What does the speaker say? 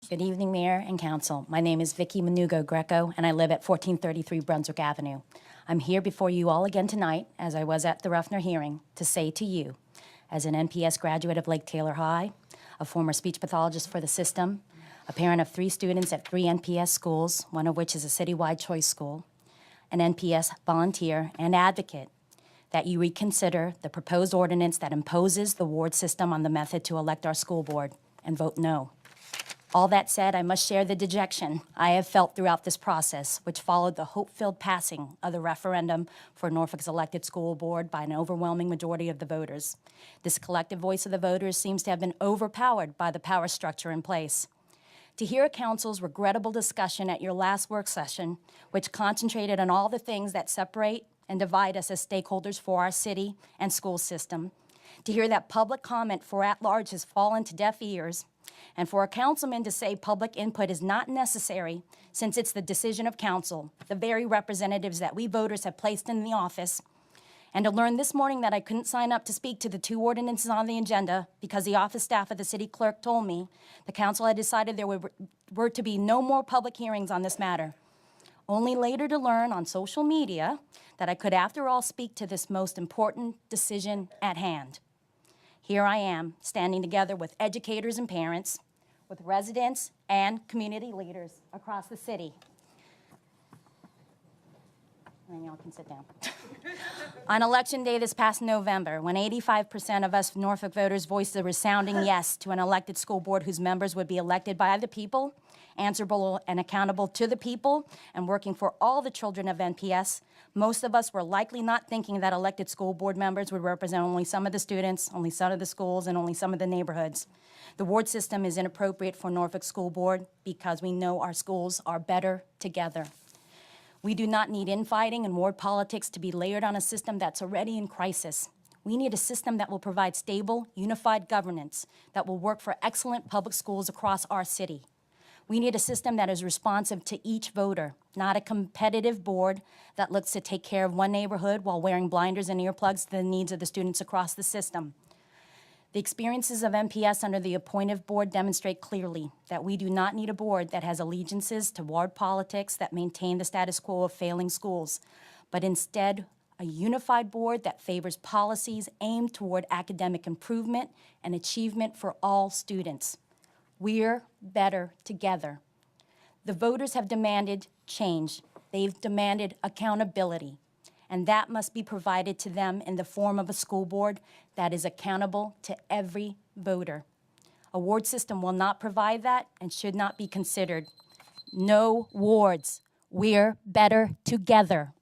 Good evening, Mayor and Council. My name is Vicky Greco, and I live at 1433 Brunswick Avenue. I'm here before you all again tonight, as I was at the Ruffner hearing, to say to you, as an NPS graduate of Lake Taylor High, a former speech pathologist for the system, a parent of 3 students at 3 NPS schools, one of which is a citywide choice school, an NPS volunteer and advocate, that you reconsider the proposed ordinance that imposes the ward system on the method to elect our school board and vote no. All that said, I must share the dejection I have felt throughout this process, which followed the hope-filled passing of the referendum for Norfolk's elected school board by an overwhelming majority of the voters. This collective voice of the voters seems to have been overpowered by the power structure in place. To hear a council's regrettable discussion at your last work session, which concentrated on all the things that separate and divide us as stakeholders for our city and school system, to hear that public comment for at-large has fallen to deaf ears, and for a councilman to say public input is not necessary since it's the decision of council, the very representatives that we voters have placed in the office, and to learn this morning that I couldn't sign up to speak to the 2 ordinances on the agenda because the office staff of the city clerk told me the council had decided there were to be no more public hearings on this matter. Only later to learn on social media that I could, after all, speak to this most important decision at hand. Here I am, standing together with educators and parents, with residents and community leaders across the city. And y'all can sit down. On Election Day this past November, when 85% of us Norfolk voters voiced a resounding yes to an elected school board whose members would be elected by the people, answerable and accountable to the people, and working for all the children of NPS, most of us were likely not thinking that elected school board members would represent only some of the students, only some of the schools, and only some of the neighborhoods. The ward system is inappropriate for Norfolk School Board because we know our schools are better together. We do not need infighting and ward politics to be layered on a system that's already in crisis. We need a system that will provide stable, unified governance that will work for excellent public schools across our city. We need a system that is responsive to each voter, not a competitive board that looks to take care of one neighborhood while wearing blinders and earplugs to the needs of the students across the system. The experiences of NPS under the appointive board demonstrate clearly that we do not need a board that has allegiances to ward politics that maintain the status quo of failing schools, but instead a unified board that favors policies aimed toward academic improvement and achievement for all students. We're better together. The voters have demanded change. They've demanded accountability. And that must be provided to them in the form of a school board that is accountable to every voter. A ward system will not provide that and should not be considered. No wards. We're better together.